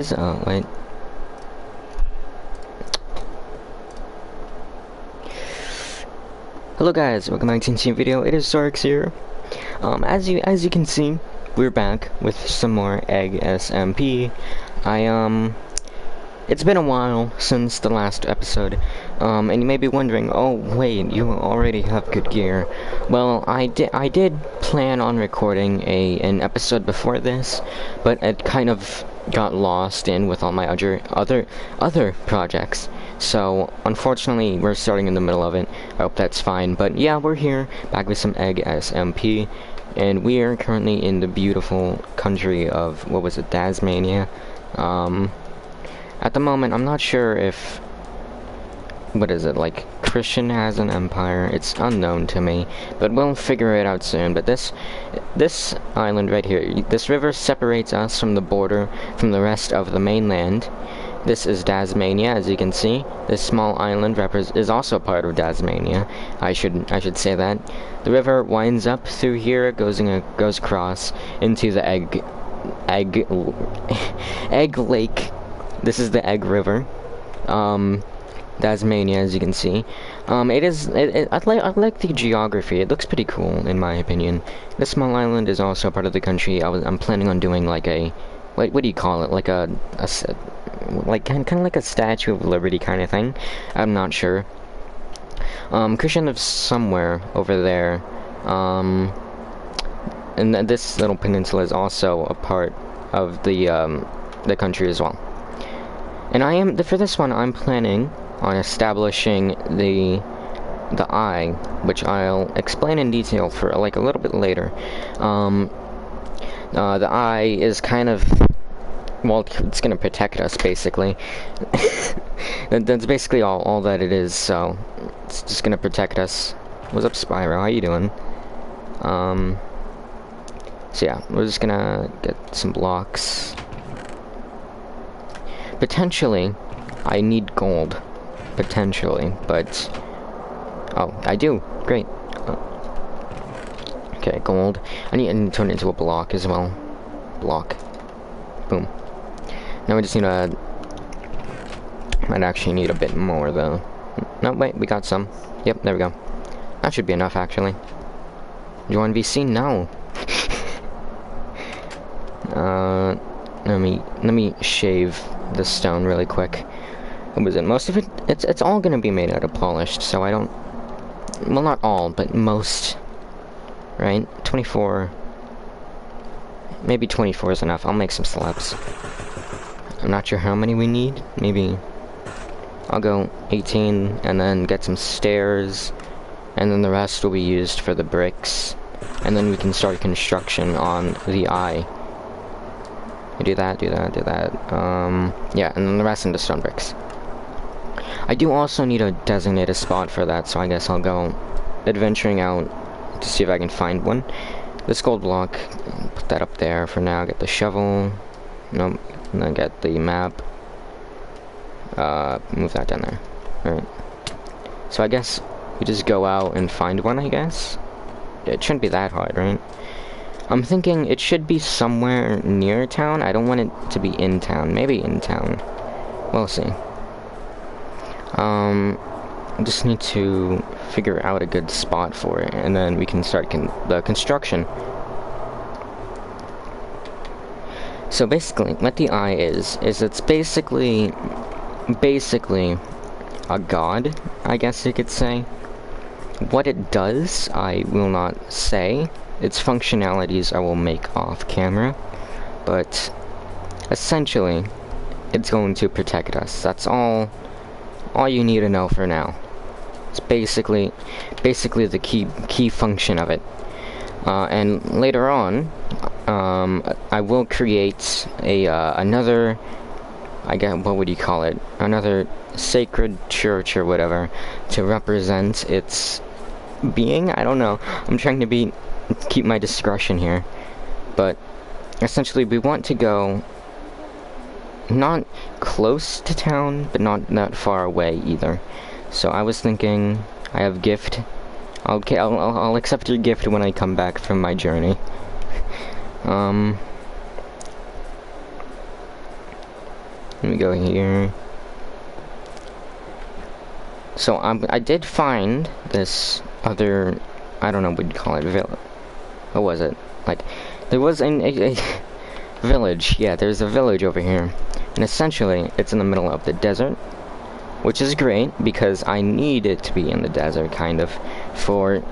Wait. Hello guys, welcome back to a video. It is Sarx here. As you can see, we're back with some more EggSMP. It's been a while since the last episode, and you may be wondering, oh wait, you already have good gear. Well, I did plan on recording an episode before this, but it kind of got lost in with all my other projects. So unfortunately, we're starting in the middle of it. I hope that's fine. But yeah, we're here back with some EggSMP, and we are currently in the beautiful country of Tasmania. At the moment, I'm not sure if, what is it, like, Christian has an empire. It's unknown to me, but we'll figure it out soon. But this island right here, this river separates us from the border, from the rest of the mainland. This is Tasmania, as you can see. This small island is also part of Tasmania. I should say that. The river winds up through here, goes across into the Egg Lake. This is the Egg River, Tasmania, as you can see. I like the geography. It looks pretty cool, in my opinion. This small island is also part of the country. I'm planning on doing like a, what do you call it? Like like kind of like a Statue of Liberty kind of thing. I'm not sure. Christian lives somewhere over there. And this little peninsula is also a part of the country as well. And for this one, I'm planning on establishing the eye, which I'll explain in detail for like a little bit later. The eye is kind of, well, it's gonna protect us basically. That's basically all that it is. So it's just gonna protect us. What's up, Spyro? How you doing? So yeah, we're just gonna get some blocks. Potentially, I need gold. Potentially, but... Oh, I do. Great. Okay, gold. I need to turn it into a block as well. Block. Boom. Now we just need a... Might actually need a bit more, though. No, wait, we got some. Yep, there we go. That should be enough, actually. Do you want VC? No. Let me shave the stone really quick. What was it? Most of it, it's all gonna be made out of polished, so I don't, well, not all, but most, right? 24, maybe 24 is enough. I'll make some slabs. I'm not sure how many we need. Maybe I'll go 18 and then get some stairs, and then the rest will be used for the bricks, and then we can start construction on the eye. Do that. Yeah, and then the rest into stone bricks. I do also need a designated spot for that, so I guess I'll go adventuring out to see if I can find one. This gold block, put that up there for now. Get the shovel. Nope. And then get the map. Move that down there. Alright. So I guess we just go out and find one, I guess. It shouldn't be that hard, right? I'm thinking it should be somewhere near town. I don't want it to be in town. Maybe in town. We'll see. I just need to figure out a good spot for it, and then we can start the construction. So basically, what the eye is it's basically a god, I guess you could say. What it does, I will not say. Its functionalities I will make off camera, but essentially it's going to protect us. That's all you need to know for now. It's basically the key function of it. And later on, I will create another, I guess, what would you call it? Another sacred church or whatever to represent its being. I don't know. I'm trying to keep my discretion here, but essentially we want to go not close to town, but not that far away either. So I was thinking, I have gift. Okay, I'll accept your gift when I come back from my journey. Let me go here. So I did find this other, I don't know what you'd call it, what was it? Like, there was a village. Yeah, there's a village over here. And essentially, it's in the middle of the desert. Which is great, because I need it to be in the desert, kind of, for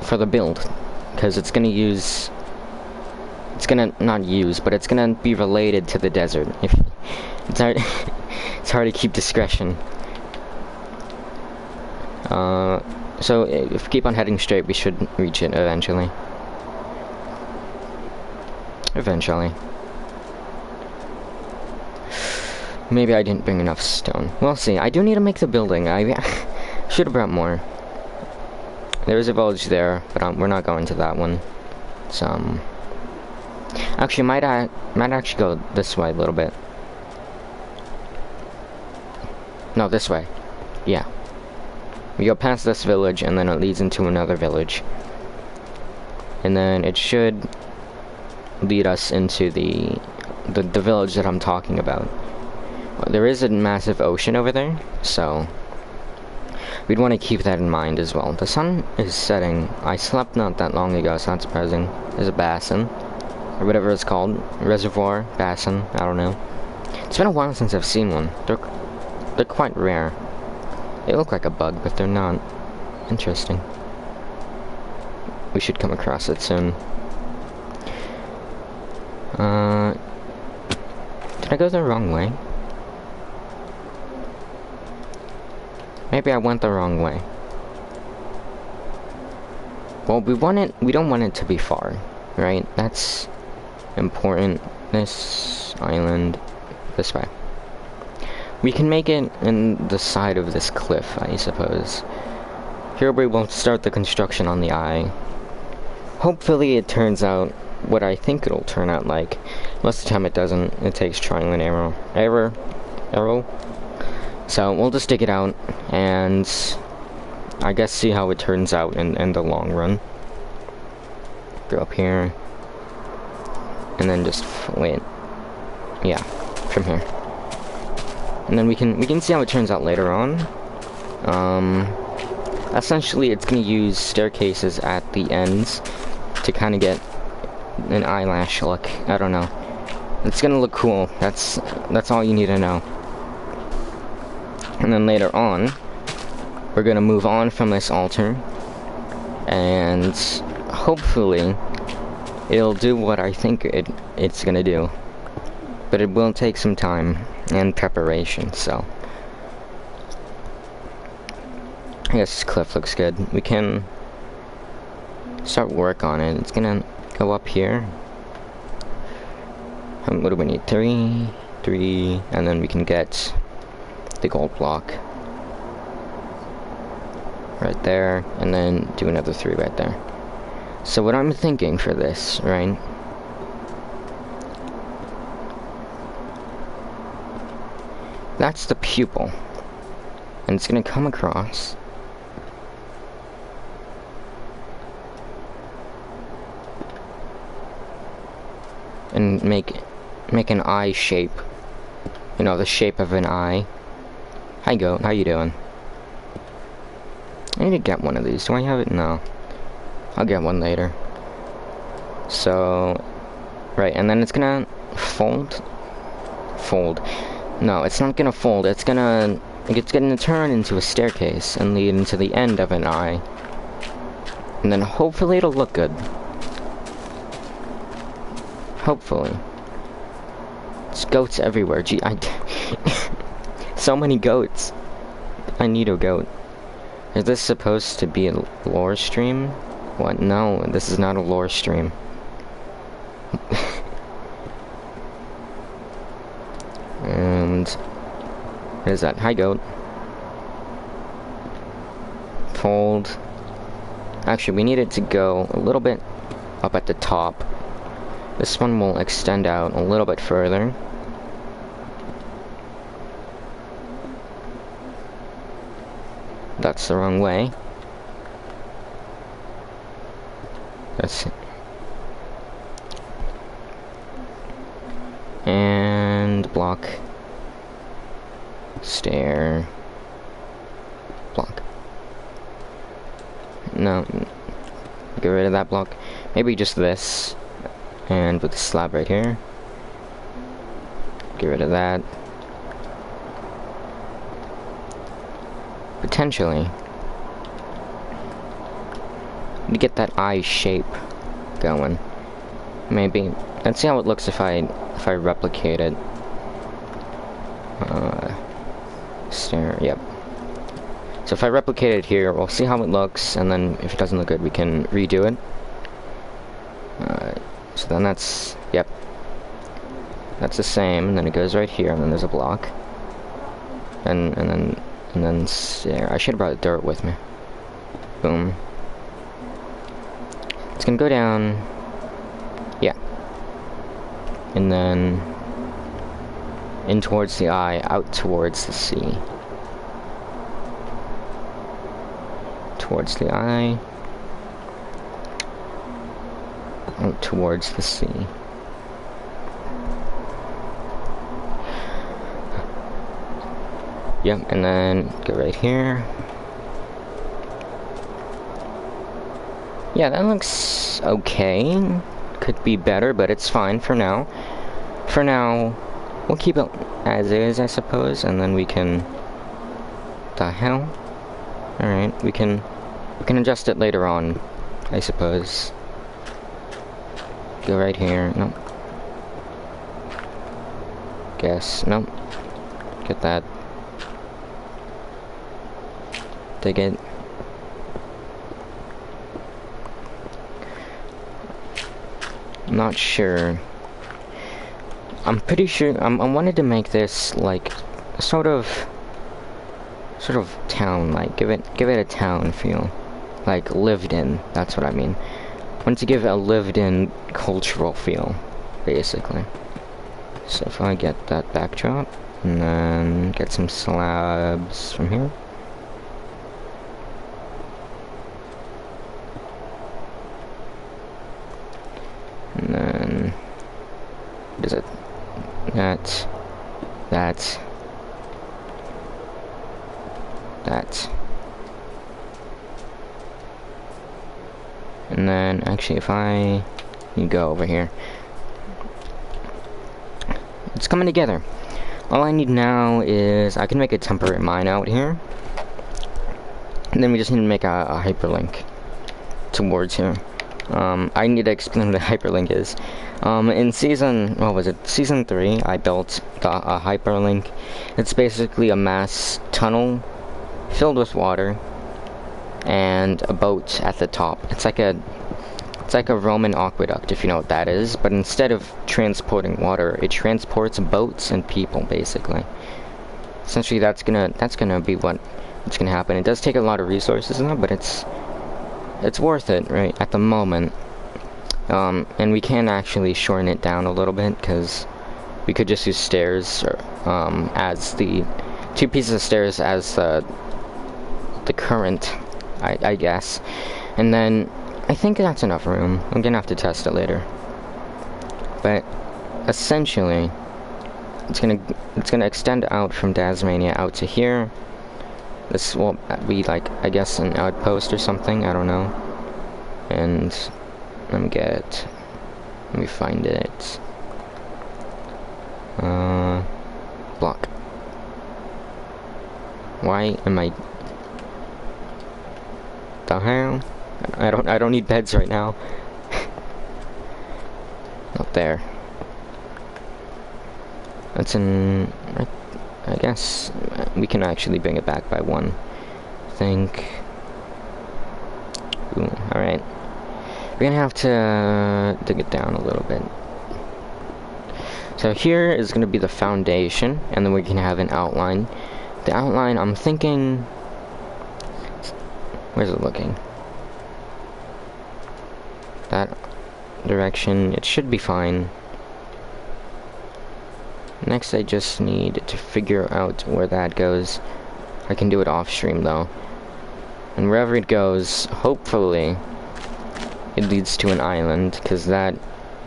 the build. Because it's gonna use... It's gonna, not use, but it's gonna be related to the desert. It's hard, it's hard to keep discretion. So if we keep on heading straight, we should reach it eventually. Eventually. Maybe I didn't bring enough stone. We'll see. I do need to make the building. I should have brought more. There is a village there, but we're not going to that one. So, actually, might actually go this way a little bit. No, this way. Yeah. We go past this village, and then it leads into another village. And then it should lead us into the village that I'm talking about. There is a massive ocean over there, so we'd want to keep that in mind as well. The sun is setting. I slept not that long ago, so that's surprising. There's a basin, or whatever it's called. Reservoir, basin, I don't know. It's been a while since I've seen one. They're quite rare. They look like a bug, but they're not. Interesting. We should come across it soon. Did I go the wrong way? Maybe I went the wrong way. Well, we don't want it to be far, right? That's important. This island, this way. We can make it in the side of this cliff, I suppose. Here we will start the construction on the eye. Hopefully it turns out what I think it'll turn out like. Most of the time it doesn't. It takes trial and error. So we'll just dig it out and I guess see how it turns out in the long run. Go up here and then just wait. Yeah, from here. And then we can see how it turns out later on. Essentially it's gonna use staircases at the ends to kind of get an eyelash look. I don't know. It's gonna look cool. That's all you need to know. And then later on, we're gonna move on from this altar, and hopefully it'll do what I think it's gonna do. But it will take some time and preparation, so I guess this cliff looks good. We can start work on it. It's gonna go up here. What do we need? Three, and then we can get the gold block right there, and then do another 3 right there. So what I'm thinking for this, right? That's the pupil, and it's gonna come across. And make an eye shape. You know, the shape of an eye. Hi goat, how you doing? I need to get one of these. Do I have it? No. I'll get one later. So, right, and then it's gonna fold. No, it's not gonna fold. It's gonna turn into a staircase and lead into the end of an eye. And then hopefully it'll look good. Hopefully. There's goats everywhere. Gee, so many goats. I need a goat. Is this supposed to be a lore stream? What? No, this is not a lore stream. And what is that? Hi goat. Fold. Actually, we need it to go a little bit up at the top. This one will extend out a little bit further. That's the wrong way. That's it. And block. stair, block. No, get rid of that block. Maybe just this, and put the slab right here. Get rid of that. Potentially, to get that eye shape going. Maybe. Let's see how it looks if I replicate it. Stair. Yep. So if I replicate it here, we'll see how it looks, and then if it doesn't look good, we can redo it. So then that's, yep. That's the same, and then it goes right here, and then there's a block. And then stair. I should have brought dirt with me. Boom. It's gonna go down. Yeah. And then in towards the eye, out towards the sea. Towards the eye. Out towards the sea. Yep, and then go right here. Yeah, that looks okay. Could be better, but it's fine for now. For now, we'll keep it as is, I suppose, and then we can... The hell? Alright, we can adjust it later on, I suppose. Go right here. Nope. Guess. Nope. Get that. Dig it. I'm not sure. I'm pretty sure I wanted to make this like sort of town, like give it a town feel, like lived in. That's what I mean. I want to give a lived in cultural feel, basically. So if I get that backdrop and then get some slabs from here. And then, what is it? That. And then, actually, if you go over here. It's coming together. All I need now is, I can make a temporary mine out here. And then we just need to make a hyperlink towards here. I need to explain what a hyperlink is. In season, what was it? Season 3, I built a hyperlink. It's basically a mass tunnel filled with water and a boat at the top. It's like a Roman aqueduct, if you know what that is. But instead of transporting water, it transports boats and people, basically. Essentially, that's gonna be what's gonna happen. It does take a lot of resources now, but it's worth it, right, at the moment. And we can actually shorten it down a little bit, because we could just use stairs, as the 2 pieces of stairs as the current, I guess. And then, I think that's enough room. I'm gonna have to test it later. But, essentially, it's gonna extend out from Tasmania out to here. This will be like, I guess, an outpost or something, I don't know. And let me find it. Block. Why am I... The hell? I don't need beds right now. Not there. That's in... I guess we can actually bring it back by 1. I think. Ooh, alright. We're gonna have to dig it down a little bit. So here is gonna be the foundation, and then we can have an outline. The outline, I'm thinking... Where's it looking? That direction, it should be fine. Next, I just need to figure out where that goes. I can do it off stream though. And wherever it goes, hopefully, it leads to an island, because that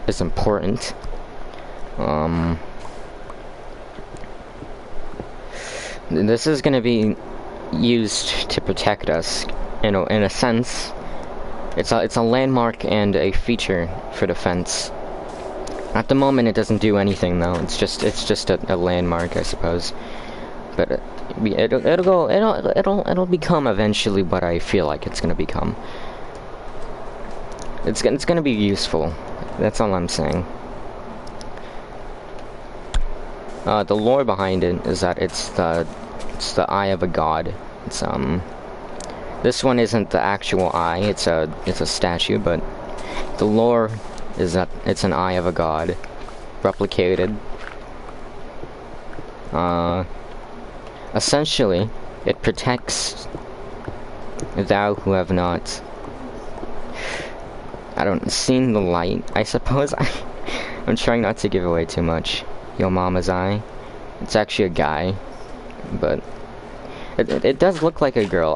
is important. This is gonna be used to protect us, in a sense. It's a landmark and a feature for defense. At the moment, it doesn't do anything though. It's just a landmark, I suppose. But it'll become eventually what I feel like it's gonna become. It's gonna be useful. That's all I'm saying. The lore behind it is that it's the eye of a god. It's this one isn't the actual eye. It's a statue, but the lore is that it's an eye of a god, replicated. Essentially, it protects thou who have not, seen the light, I suppose. I'm trying not to give away too much. Yo mama's eye. It's actually a guy, but it does look like a girl.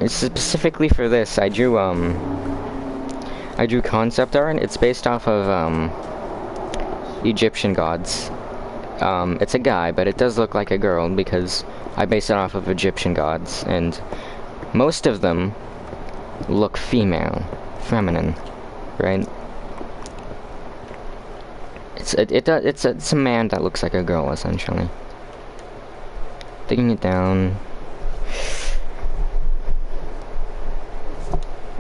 Specifically for this, I drew concept art. It's based off of Egyptian gods. It's a guy, but it does look like a girl because I based it off of Egyptian gods, and most of them look feminine, right? It's a man that looks like a girl, essentially. Digging it down.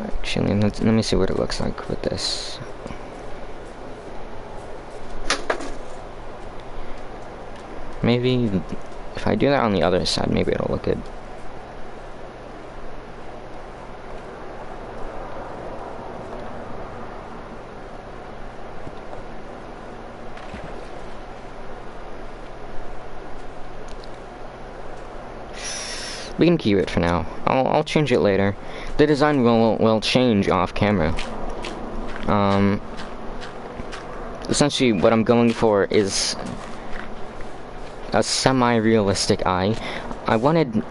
Actually, let me see what it looks like with this. Maybe if I do that on the other side, maybe it'll look good. We can keep it for now. I'll change it later. The design will change off camera. Essentially, what I'm going for is a semi-realistic eye. I wanted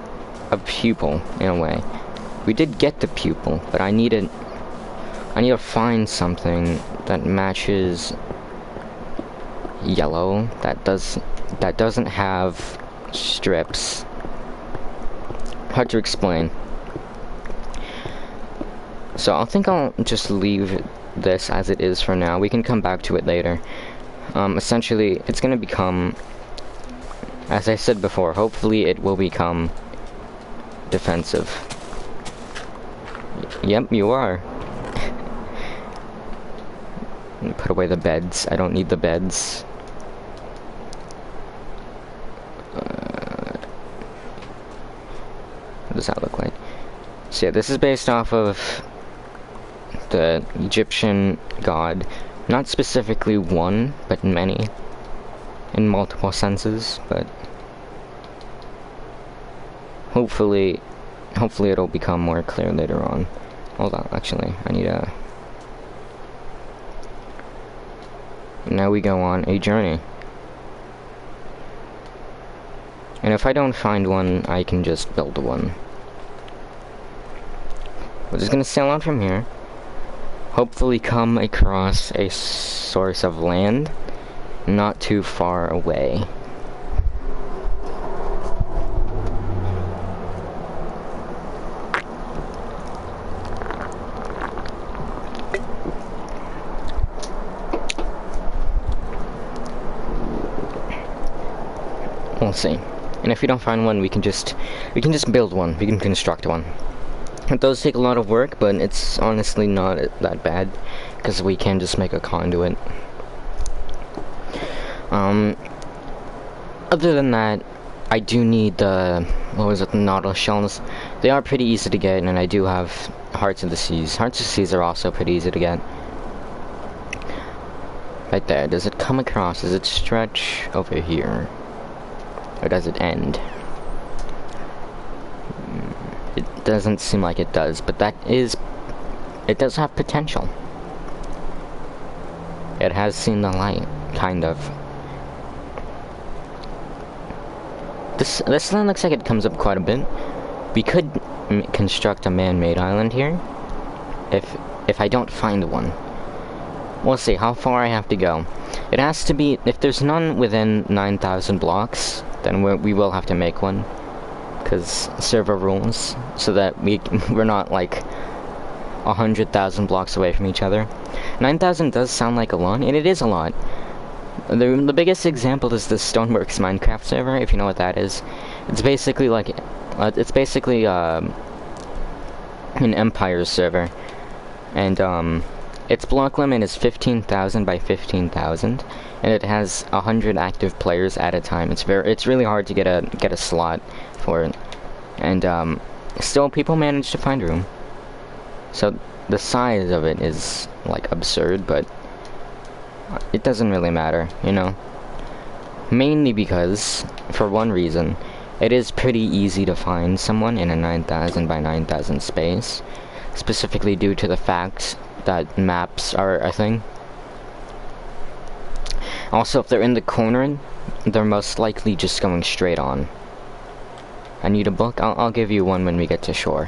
a pupil in a way. We did get the pupil, but I need to find something that matches yellow, that doesn't have strips. Hard to explain. So I think I'll just leave this as it is for now. We can come back to it later. Essentially, it's gonna become, as I said before, hopefully it will become defensive. Yep, you are. Put away the beds. I don't need the beds. What does that look like? So yeah, this is based off of the Egyptian god. Not specifically one, but many. In multiple senses, but hopefully it'll become more clear later on. Hold on, actually, I need a... Now we go on a journey. And if I don't find one, I can just build one. We're just gonna sail on from here. Hopefully come across a source of land not too far away. We'll see. And if we don't find one, we can just build one. We can construct one. It does take a lot of work, but it's honestly not that bad, because we can just make a conduit. Other than that, I do need the, the Nautilus shells. They are pretty easy to get, and I do have Hearts of the Seas. Hearts of the Seas are also pretty easy to get. Right there. Does it come across? Does it stretch over here? Or does it end? It doesn't seem like it does, but it does have potential. It has seen the light, kind of. This land looks like it comes up quite a bit. We could construct a man-made island here, if I don't find one. we'll see how far I have to go. It has to be, if there's none within 9,000 blocks, then we will have to make one. Because server rules, so that we're not like 100,000 blocks away from each other. 9,000 does sound like a lot, and it is a lot. The biggest example is the Stoneworks Minecraft server, if you know what that is. It's basically like, an Empire server, and its block limit is 15,000 by 15,000, and it has 100 active players at a time. It's really hard to get a slot for it, and still people manage to find room. So the size of it is like absurd, but it doesn't really matter, you know. Mainly because, for one reason, it is pretty easy to find someone in a 9,000 by 9,000 space, specifically due to the fact that maps are a thing. Also, if they're in the corner, they're most likely just going straight on. I need a book? I'll give you one when we get to shore.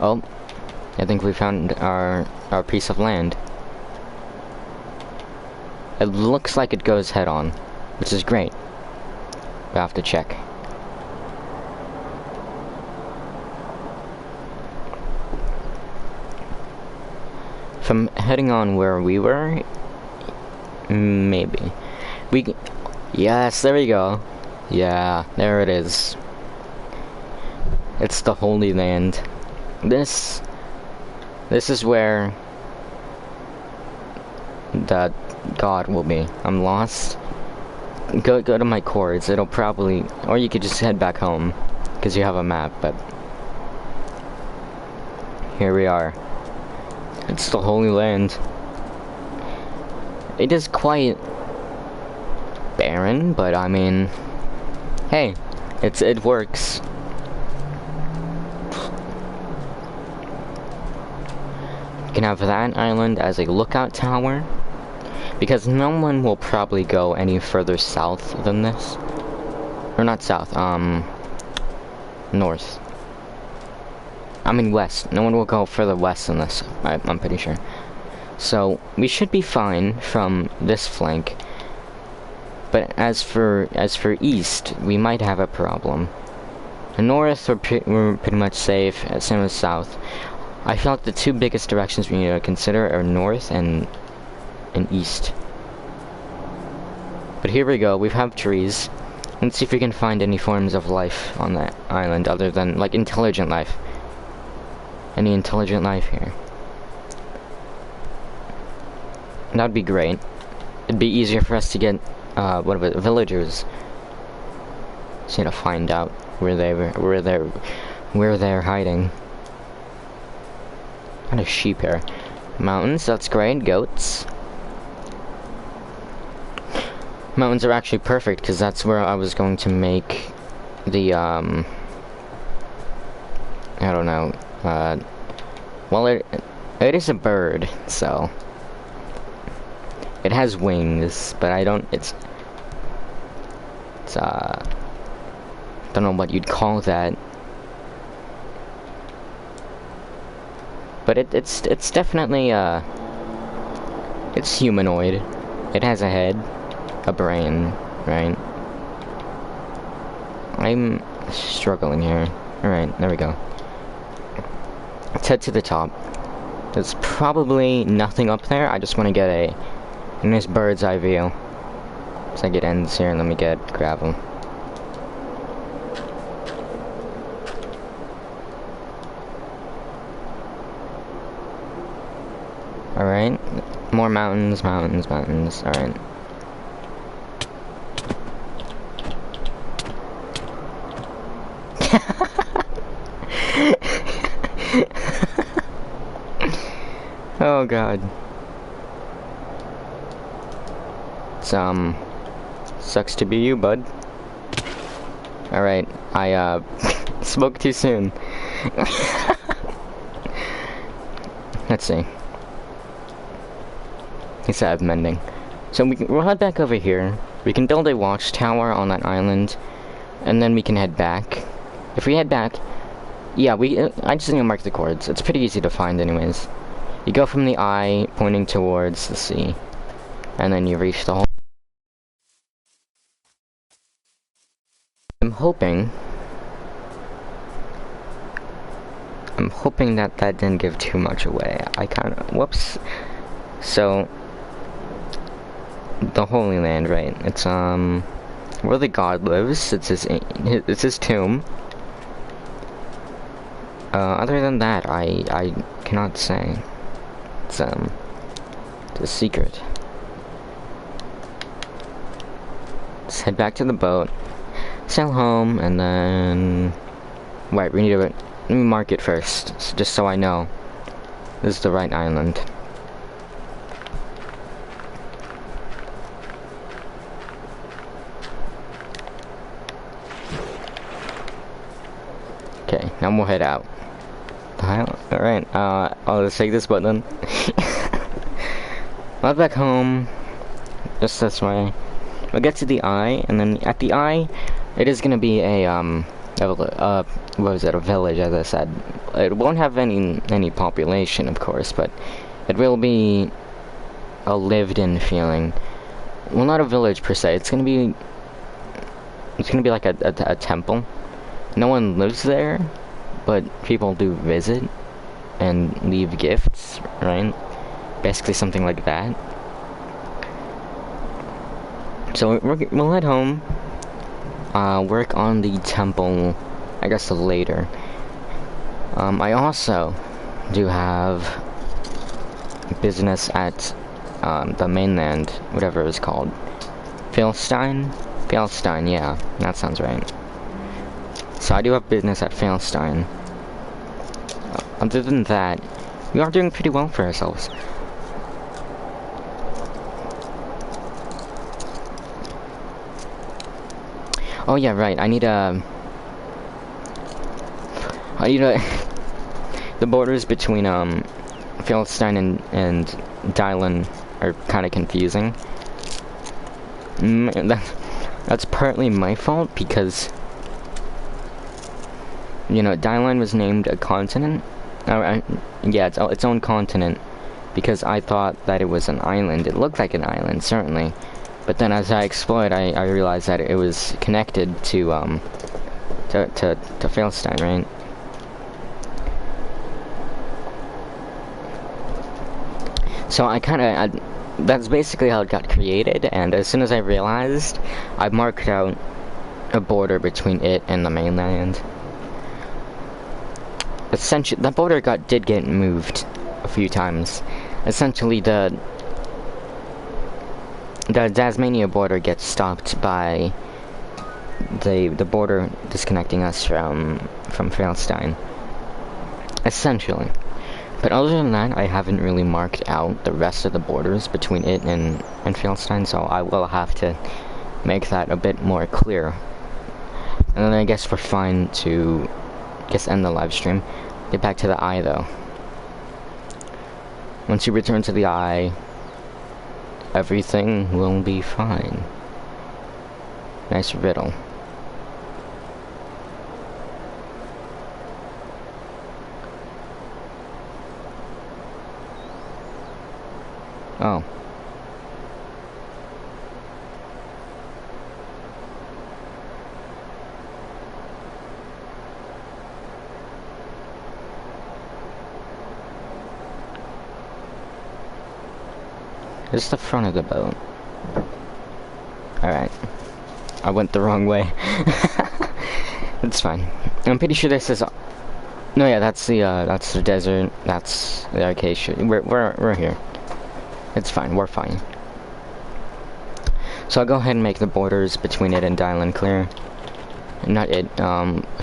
Oh, I think we found our piece of land. It looks like it goes head on, which is great. We'll have to check. From heading on where we were, maybe. Yes, there we go. Yeah, there it is. It's the Holy Land. This is where that God will be. I'm lost. Go to my chords. It'll probably, or you could just head back home because you have a map. But here we are. It's the Holy Land. It is quite barren, but I mean, hey, it works. You can have that island as a lookout tower, because no one will probably go any further south than this. Or not south, north. I mean west. No one will go further west than this, I'm pretty sure. So, we should be fine from this flank. But as for east, we might have a problem. The north, we're pretty much safe, same as south. I feel like the two biggest directions we need to consider are north and east. But here we go, we have trees. Let's see if we can find any forms of life on that island other than, like, intelligent life. Any intelligent life here? That'd be great. It'd be easier for us to get, villagers. Just need to find out where they're hiding. Got a sheep here. Mountains, that's great. Goats. Mountains are actually perfect because that's where I was going to make the I don't know. Well, it is a bird, so it has wings, but I don't. It's don't know what you'd call that. But it's definitely it's humanoid. It has a head, a brain, right? I'm struggling here. Alright, there we go. Let's head to the top. There's probably nothing up there. I just want to get a nice bird's eye view. So I get ends here and let me grab them. Alright, more mountains, mountains, mountains, alright. Oh god. Sucks to be you, bud. Alright, I, spoke too soon. Let's see. Instead of mending. So we'll head back over here. We can build a watchtower on that island, and then we can head back. If we head back, Yeah, I just need to mark the chords. It's pretty easy to find anyways. You go from the eye, pointing towards the sea, and then you reach the hole. I'm hoping that that didn't give too much away. Whoops. So, the Holy Land, right? It's, where the god lives. It's his tomb. Other than that, I cannot say. It's a secret. Let's head back to the boat, sail home, and then... Wait, we need to... Let me mark it first, just so I know this is the right island. Okay, now we'll head out. Alright, I'll just take this boat then. I'll back home, just this way. We'll get to the eye, and then at the eye, it is gonna be a, what was it, a village, as I said. It won't have any population, of course, but it will be a lived-in feeling. Well, not a village per se, it's gonna be like a temple. No one lives there, but people do visit and leave gifts, right? Basically something like that. So we'll head home, work on the temple, I guess, later. I also do have business at the mainland, whatever it's called. Philistine, yeah, that sounds right. So I do have business at Philistine. Other than that, we are doing pretty well for ourselves. Oh yeah, right. I need a the borders between Philistine and Dylan are kind of confusing. That's partly my fault because, you know, Dylan was named a continent. Yeah, it's its own continent because I thought that it was an island. It looked like an island, certainly. But then as I explored, I realized that it was connected to Philistine, right? So that's basically how it got created, and as soon as I realized, I marked out a border between it and the mainland. Essentially, that border did get moved a few times. Essentially, the Tasmania border gets stopped by the border disconnecting us from Philistine. Essentially. But other than that, I haven't really marked out the rest of the borders between it and Philistine, so I will have to make that a bit more clear. And then I guess we're fine to end the live stream. Get back to the eye though. Once you return to the eye, everything will be fine. Nice riddle. Oh. This is the front of the boat. Alright. I went the wrong way. It's fine. I'm pretty sure this is... No, yeah, that's the desert. That's the acacia. We're here. It's fine, we're fine. So I'll go ahead and make the borders between it and Dylan clear. Not it,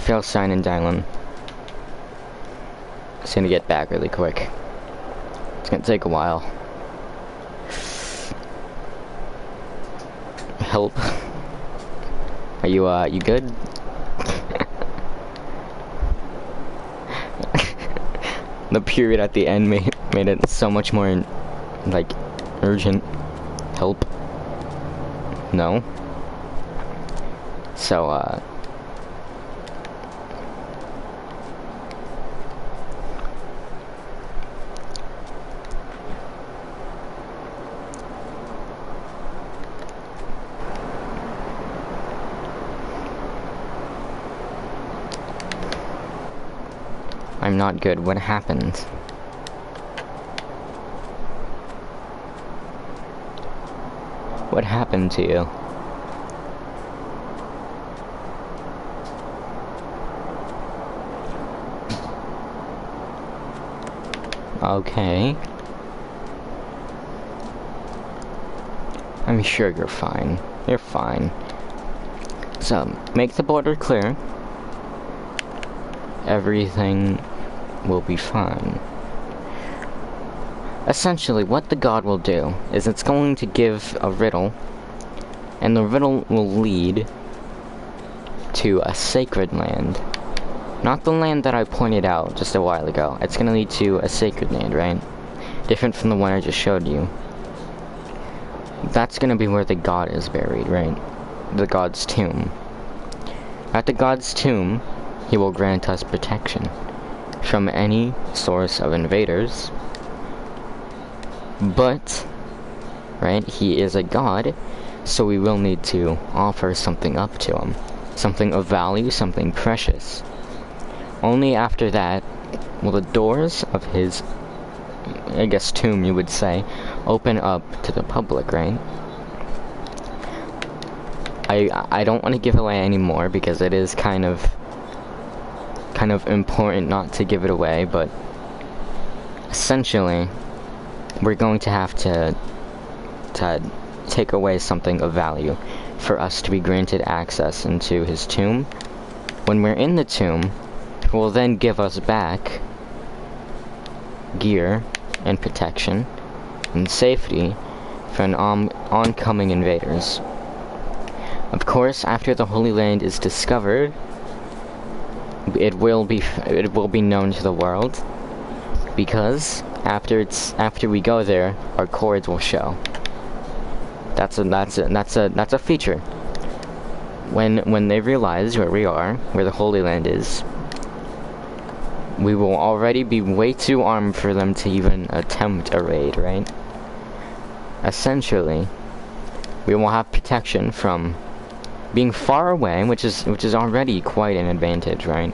Philistine and Dylan. It's gonna get back really quick. It's gonna take a while. Help. Are you good? The period at the end made it so much more, like, urgent. Help. No. not good. What happened? What happened to you? Okay. I'm sure you're fine. You're fine. So, make the border clear. Everything will be fine. Essentially, what the god will do is it's going to give a riddle, and the riddle will lead to a sacred land. Not the land that I pointed out just a while ago. It's gonna lead to a sacred land, right? Different from the one I just showed you. That's gonna be where the god is buried, right? The god's tomb. At the god's tomb, he will grant us protection from any source of invaders. But, right, he is a god, so we will need to offer something up to him. Something of value, something precious. Only after that will the doors of his, I guess, tomb, you would say, open up to the public, right? I don't want to give away any more because it is kind of important not to give it away, but essentially we're going to have to take away something of value for us to be granted access into his tomb. When we're in the tomb, he will then give us back gear and protection and safety from oncoming invaders. Of course, after the Holy Land is discovered, it will be known to the world, because after we go there, our cords will show. That's a feature. When they realize where we are, where the Holy Land is, we will already be way too armed for them to even attempt a raid, right? Essentially, we will have protection from being far away, which is already quite an advantage, right?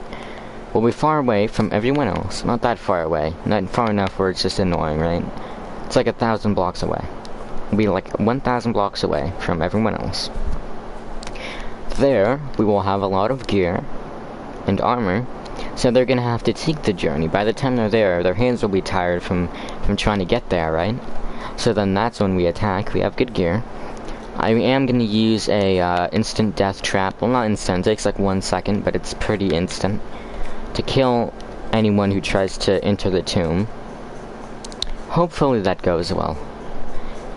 We'll be far away from everyone else. Not that far away. Not far enough where it's just annoying, right? It's like 1,000 blocks away. We'll be like 1,000 blocks away from everyone else. There, we will have a lot of gear and armor, so they're gonna have to take the journey. By the time they're there, their hands will be tired from trying to get there, right? So then that's when we attack. We have good gear. I am gonna use a instant death trap. Well, not instant, it takes like 1 second, but it's pretty instant, to kill anyone who tries to enter the tomb. Hopefully that goes well.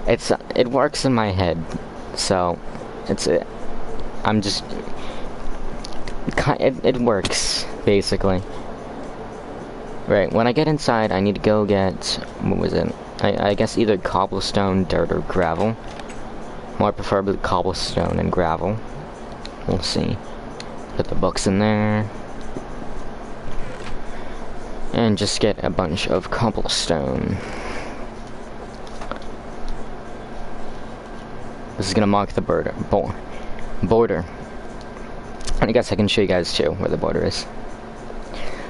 It works in my head, so I'm just it works basically. Right, when I get inside, I need to go get, what was it? I guess either cobblestone, dirt, or gravel. More preferably cobblestone and gravel. We'll see. Put the books in there. And just get a bunch of cobblestone. This is gonna mark the border. I guess I can show you guys too where the border is.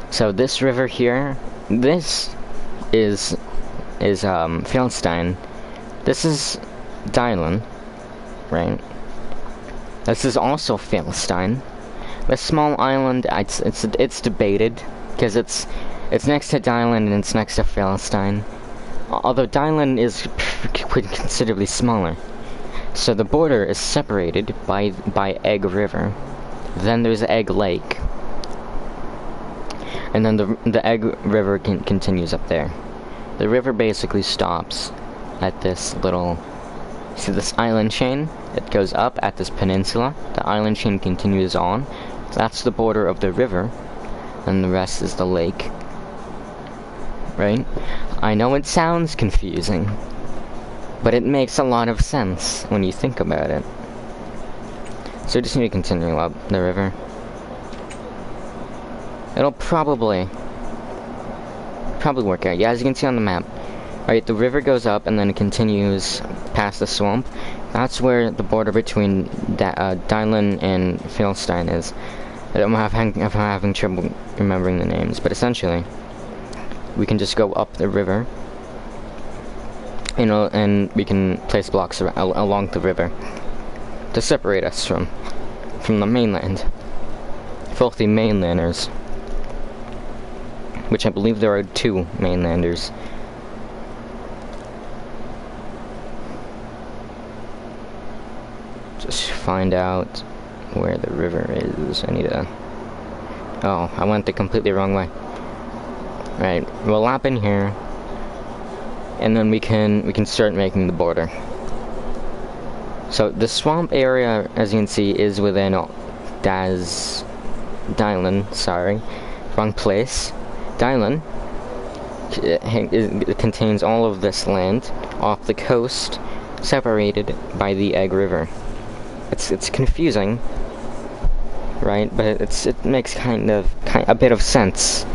So this river here, this is Philistine. This is Dylan, right? This is also Philistine. This small island, it's debated because it's next to Dylan and it's next to Philistine. Although Dylan is considerably smaller. So the border is separated by Egg River. Then there's Egg Lake. And then the Egg River continues up there. The river basically stops at this little, see this island chain? It goes up at this peninsula. The island chain continues on. That's the border of the river. And the rest is the lake. Right? I know it sounds confusing, but it makes a lot of sense when you think about it. So we just need to continue up the river. It'll probably work out. Yeah, as you can see on the map. Alright, the river goes up and then it continues past the swamp. That's where the border between Dylan and Philistine is. I'm having trouble remembering the names, but essentially, we can just go up the river, you know, and we can place blocks along the river to separate us from the mainland. Filthy mainlanders. Which I believe there are 2 mainlanders. Just find out where the river is. I need to... Oh, I went the completely wrong way. Right, we'll lap in here, and then we can start making the border. So the swamp area, as you can see, is within Dylan. Sorry, wrong place. Dylan. It contains all of this land off the coast, separated by the Egg River. It's confusing, right? But it makes kind of a bit of sense.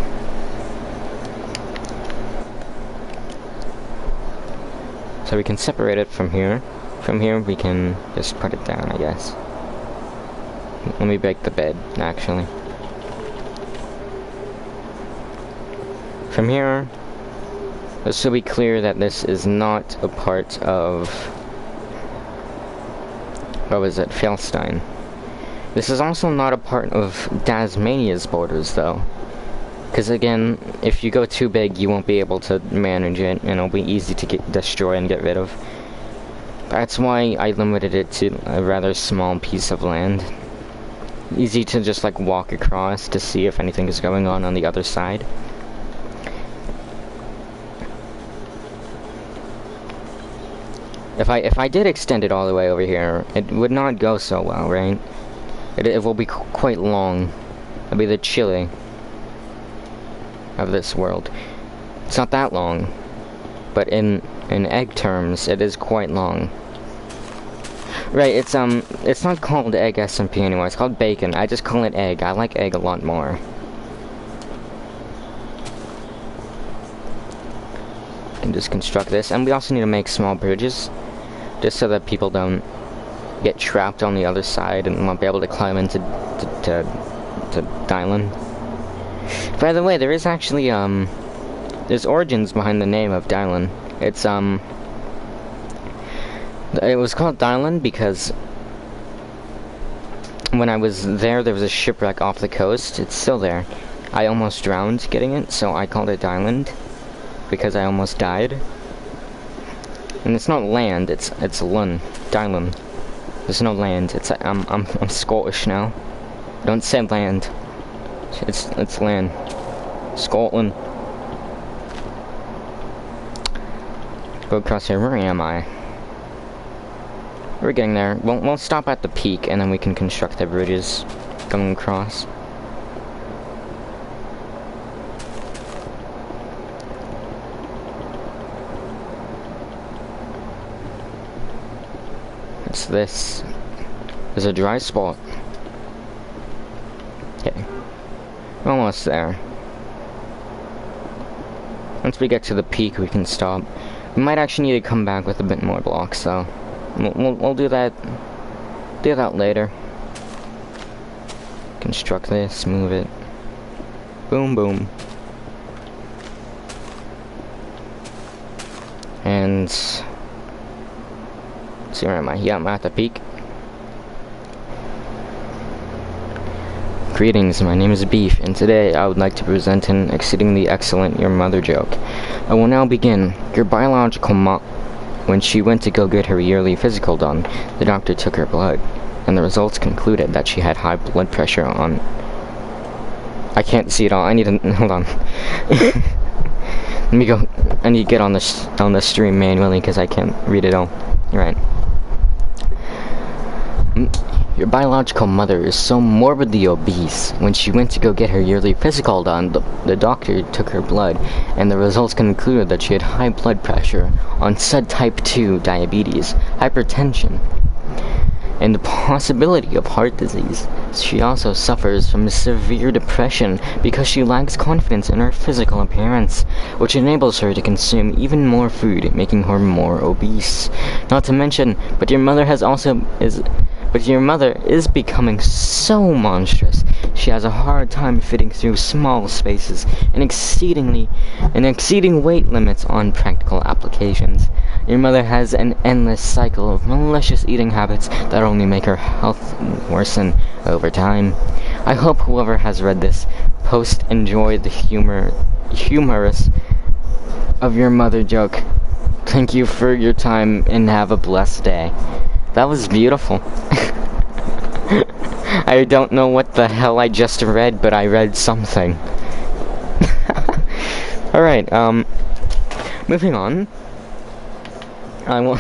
So we can separate it from here. From here we can just put it down, I guess. Let me break the bed, actually. From here, this should be clear that this is not a part of... What was it? Felstein. This is also not a part of Tasmania's borders, though. Because again, if you go too big, you won't be able to manage it, and it'll be easy to destroy and get rid of. That's why I limited it to a rather small piece of land. Easy to just like walk across to see if anything is going on the other side. If I did extend it all the way over here, it would not go so well, right? It will be quite long. It'll be the Chile of this world. It's not that long, but in egg terms, it is quite long. Right, it's not called EggSMP anymore, it's called bacon. I just call it egg. I like egg a lot more. Can just construct this, and we also need to make small bridges, just so that people don't get trapped on the other side and won't be able to climb into to Dylan. By the way, there is actually there's origins behind the name of Dylan. It was called Dylan because when I was there was a shipwreck off the coast. It's still there. I almost drowned getting it, so I called it Dylan because I almost died. And it's not land, it's Lun, Dylan. There's no land. I'm Scottish now. Don't say land. It's land. Scotland. Go across here. Where am I? We're getting there. We'll stop at the peak and then we can construct the bridges going across. What's this? There's a dry spot. Okay. Almost there. Once we get to the peak, we can stop. We might actually need to come back with a bit more blocks, though. We'll do that. Do that later. Construct this, move it. Boom, boom. And let's see, where am I? Yeah, I'm at the peak. Greetings, my name is Beef, and today I would like to present an exceedingly excellent Your Mother joke. I will now begin. Your biological mom, when she went to go get her yearly physical done, the doctor took her blood, and the results concluded that she had high blood pressure on... I can't see it all. I need to... Hold on. Let me go... I need to get on the stream manually, because I can't read it all. Right. Your biological mother is so morbidly obese. When she went to go get her yearly physical done, the doctor took her blood, and the results concluded that she had high blood pressure on said type 2 diabetes, hypertension, and the possibility of heart disease. She also suffers from severe depression because she lacks confidence in her physical appearance, which enables her to consume even more food, making her more obese. Not to mention, but your mother is becoming so monstrous. she has a hard time fitting through small spaces and exceeding weight limits on practical applications. Your mother has an endless cycle of malicious eating habits that only make her health worsen over time. I hope whoever has read this post enjoyed the humorous of your mother joke. Thank you for your time and have a blessed day. That was beautiful. I don't know what the hell I just read, but I read something. Alright, moving on. I'll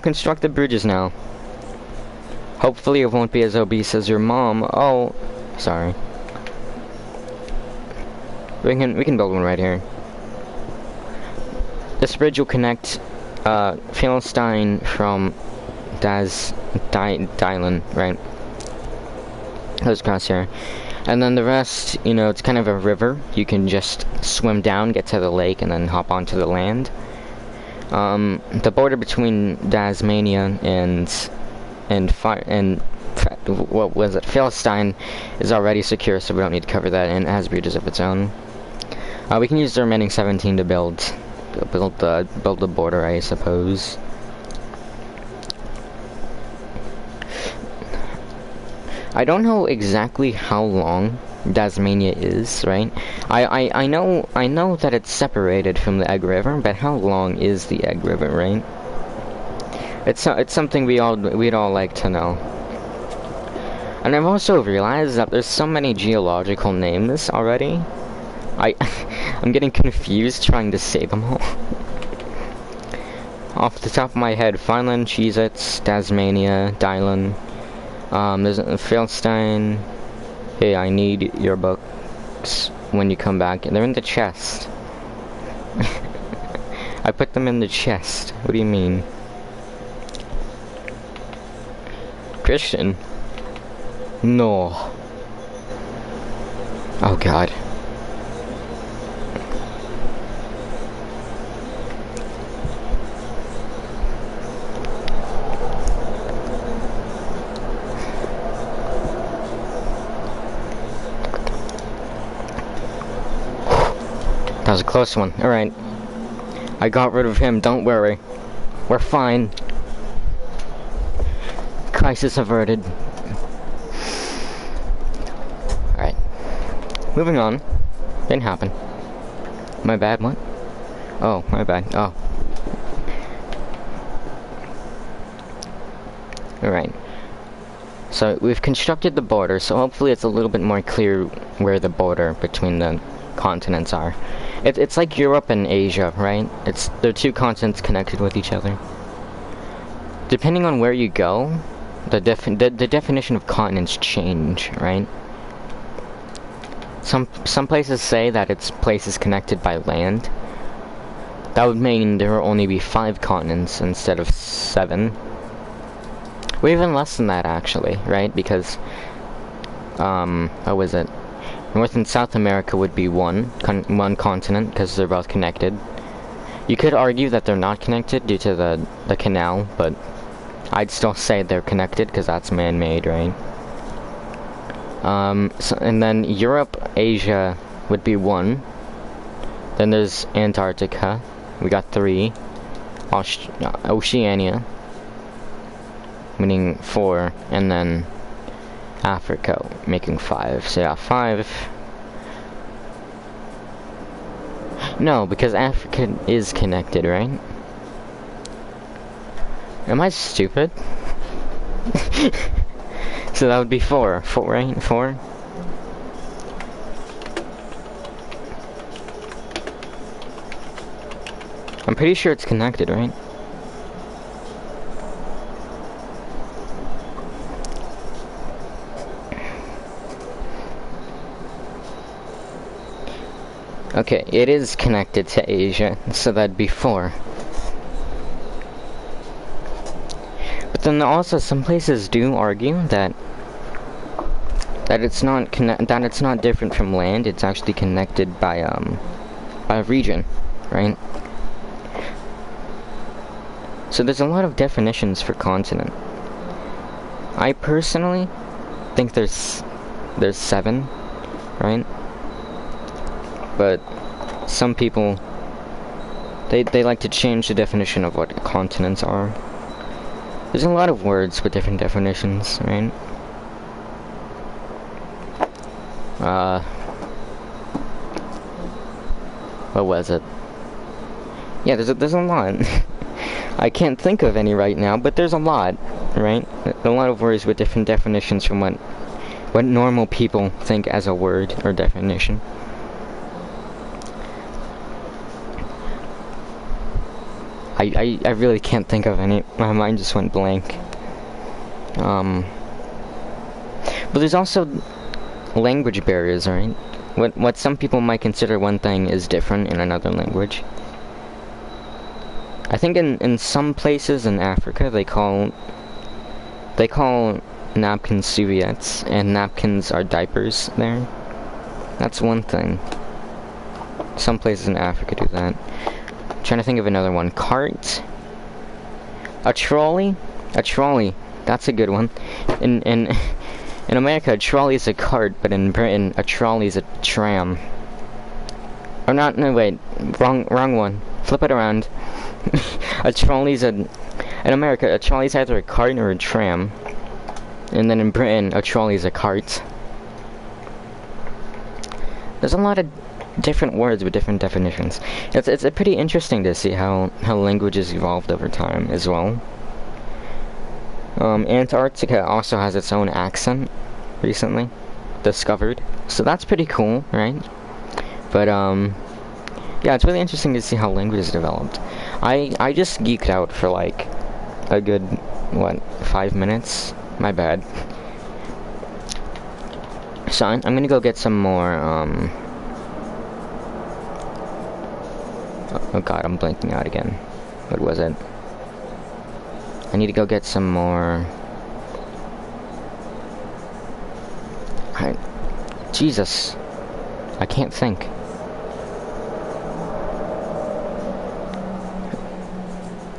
construct the bridges now. Hopefully it won't be as obese as your mom. Oh, sorry. We can build one right here. This bridge will connect Philistine from Dylan, right? Goes across here. And then the rest, you know, it's kind of a river. You can just swim down, get to the lake, and then hop onto the land. The border between Tasmania and what was it? Philistine is already secure, so we don't need to cover that, and it has bridges of its own. We can use the remaining 17 to build the border, I suppose. I don't know exactly how long Tasmania is, right? I know that it's separated from the Egg River, but how long is the Egg River, right? It's something we'd all like to know. And I've also realized that there's so many geological names already. I'm getting confused trying to say them all. Off the top of my head, Finland, Cheez-Its, Tasmania, Dylan. There's a Philistine. Hey, I need your books when you come back. They're in the chest. I put them in the chest. What do you mean? Christian? No. Oh god. That was a close one. Alright. I got rid of him, don't worry. We're fine. Crisis averted. Alright. Moving on. Didn't happen. My bad, what? Oh, my bad. Oh. Alright. So, we've constructed the border, so hopefully it's a little bit more clear where the border between the continents are. It's like Europe and Asia, right? They're two continents connected with each other. Depending on where you go, the definition of continents change, right? Some places say that it's places connected by land. That would mean there will only be 5 continents instead of 7. Or even less than that, actually, right? Because, what was it? North and South America would be one continent, because they're both connected. You could argue that they're not connected due to the canal, but I'd still say they're connected, because that's man-made, right? And then Europe, Asia would be 1. Then there's Antarctica. We got 3. Oceania, meaning 4, and then Africa, making 5. So yeah, 5. No, because Africa is connected, right? Am I stupid? So that would be 4. 4, right? 4? I'm pretty sure it's connected, right? Okay, it is connected to Asia, so that'd be 4. But then also some places do argue that it's not different from land. It's actually connected by a region, right? So there's a lot of definitions for continent. I personally think there's 7, right? But some people, they like to change the definition of what continents are. There's a lot of words with different definitions, right? What was it? Yeah, there's a lot. I can't think of any right now, but there's a lot, right? A lot of words with different definitions from what normal people think as a word or definition. I really can't think of any. My mind just went blank. But there's also language barriers, right? What some people might consider one thing is different in another language. I think in some places in Africa they call napkins serviettes, and napkins are diapers there. That's one thing. Some places in Africa do that. I'm trying to think of another one. Cart. A trolley. That's a good one. In America, a trolley is a cart, but in Britain, a trolley is a tram. Or not? No, wait. Wrong one. Flip it around. A trolley's in America, a trolley's either a cart or a tram. And then in Britain, a trolley's a cart. There's a lot of different words with different definitions. It's pretty interesting to see how languages evolved over time as well. Antarctica also has its own accent recently discovered, so that's pretty cool, right? But yeah, it's really interesting to see how languages developed. I just geeked out for like a good 5 minutes. My bad. So I'm gonna go get some more oh god, I'm blanking out again. What was it? I need to go get some more. Jesus. I can't think.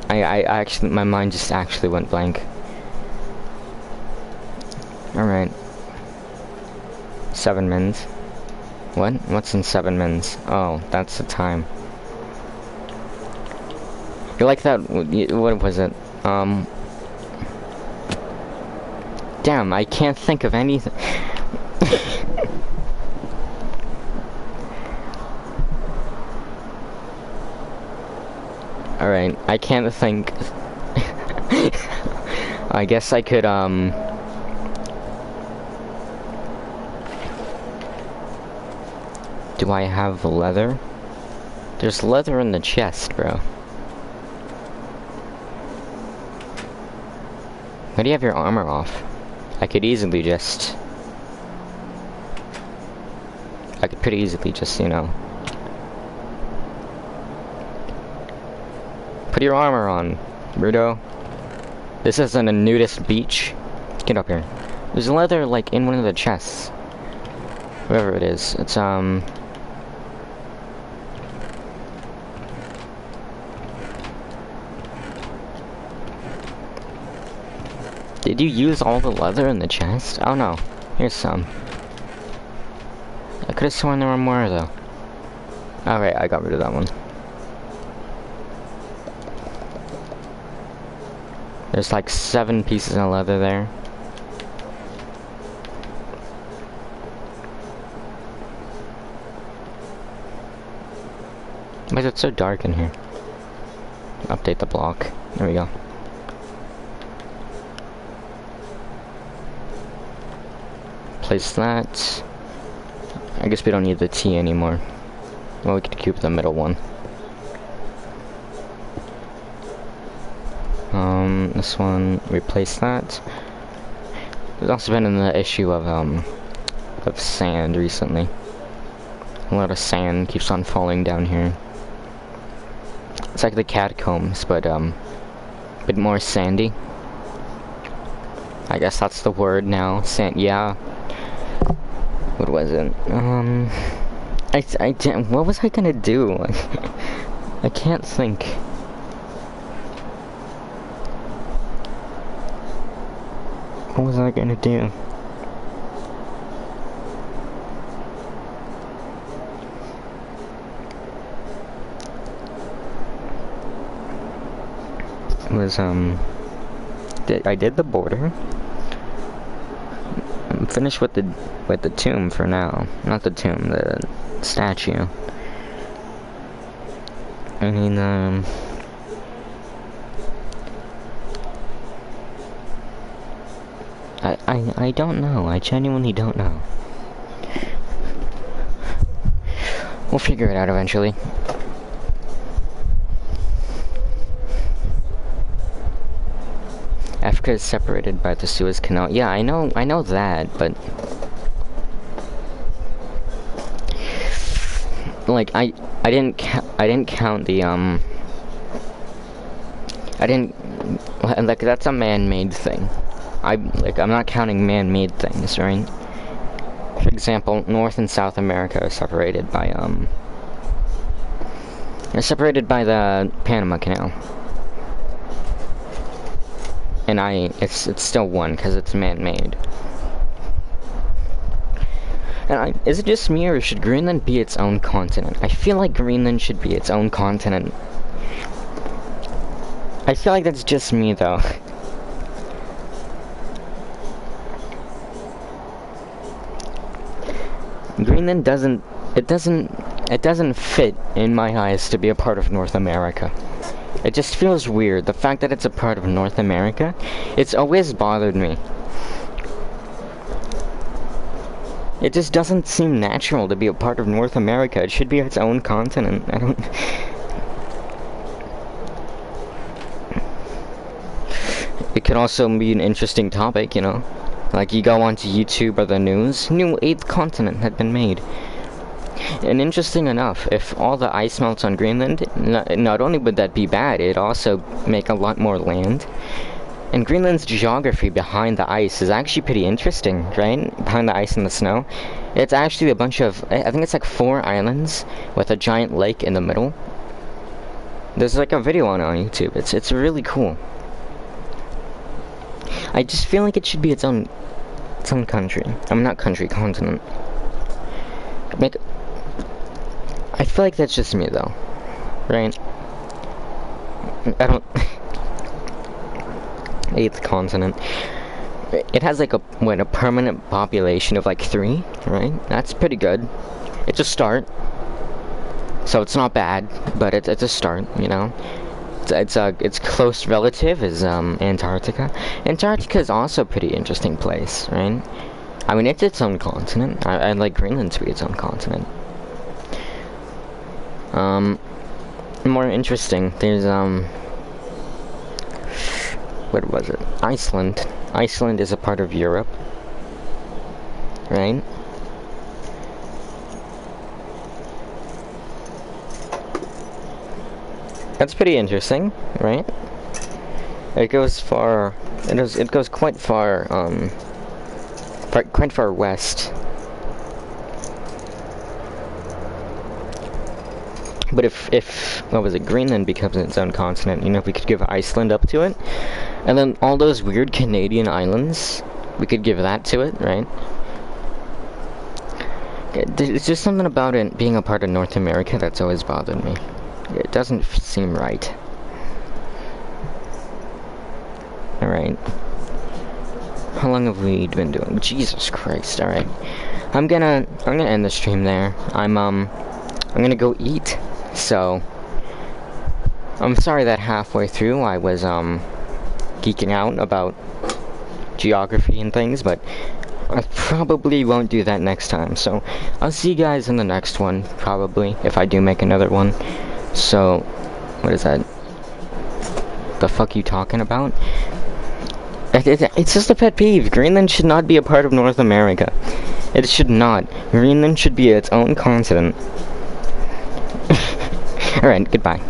I actually, my mind just actually went blank. Alright. 7 mins. What? What's in 7 mins? Oh, that's the time. You're like that, what was it? Damn, I can't think of anything. Alright, I can't think. I guess I could, do I have leather? There's leather in the chest, bro. Why do you have your armor off? I could pretty easily just, you know, put your armor on, Rudo. This isn't a nudist beach. Get up here. There's leather, like, in one of the chests. Whatever it is. It's, did you use all the leather in the chest? Oh no. Here's some. I could have sworn there were more, though. Alright, I got rid of that one. There's like 7 pieces of leather there. Why is it so dark in here? Update the block. There we go. Place that. I guess we don't need the T anymore. Well, we could keep the middle one. This one, replace that. There's also been an issue of sand recently. A lot of sand keeps on falling down here. It's like the catacombs, but a bit more sandy. I guess that's the word now. Yeah. What was it? What was I gonna do? I can't think. What was I gonna do? I did the border. I'm finished with the tomb for now. Not the tomb, the statue. I mean, I don't know. I genuinely don't know. We'll figure it out eventually. Africa is separated by the Suez Canal. Yeah, I know that, but like I didn't count the like that's a man-made thing. I'm not counting man-made things, right? For example, North and South America are separated by the Panama Canal. And it's still one because it's man-made. And is it just me, or should Greenland be its own continent? I feel like Greenland should be its own continent. I feel like that's just me, though. Greenland doesn't fit in my eyes to be a part of North America. It just feels weird. The fact that it's a part of North America, it's always bothered me. It just doesn't seem natural to be a part of North America. It should be its own continent. I don't... It could also be an interesting topic, you know? Like, you go onto YouTube or the news, new 8th continent had been made. And interesting enough, if all the ice melts on Greenland, not only would that be bad, it'd also make a lot more land. And Greenland's geography behind the ice is actually pretty interesting, right? Behind the ice and the snow. It's actually a bunch of, I think it's like 4 islands with a giant lake in the middle. There's like a video on YouTube. It's really cool. I just feel like it should be its own country. I mean, not country, continent. I feel like that's just me, though. Right? I don't... 8th continent. It has like a permanent population of like 3, right? That's pretty good. It's a start. So it's not bad, but it's a start, you know? Its close relative is Antarctica. Antarctica is also a pretty interesting place, right? I mean, it's its own continent. I'd like Greenland to be its own continent. More interesting, there's what was it? Iceland. Iceland is a part of Europe, right? That's pretty interesting, right? It goes far. It goes quite far. Quite far west. But if what was it? Greenland becomes its own continent. You know, if we could give Iceland up to it, and then all those weird Canadian islands, we could give that to it, right? It's just something about it being a part of North America that's always bothered me. It doesn't seem right. Alright. How long have we been doing? Jesus Christ, alright. I'm gonna end the stream there. I'm gonna go eat. So I'm sorry that halfway through I was geeking out about geography and things, but I probably won't do that next time. So I'll see you guys in the next one, probably, if I do make another one. So, what is that? The fuck you talking about? It's just a pet peeve. Greenland should not be a part of North America. It should not. Greenland should be its own continent. Alright, goodbye.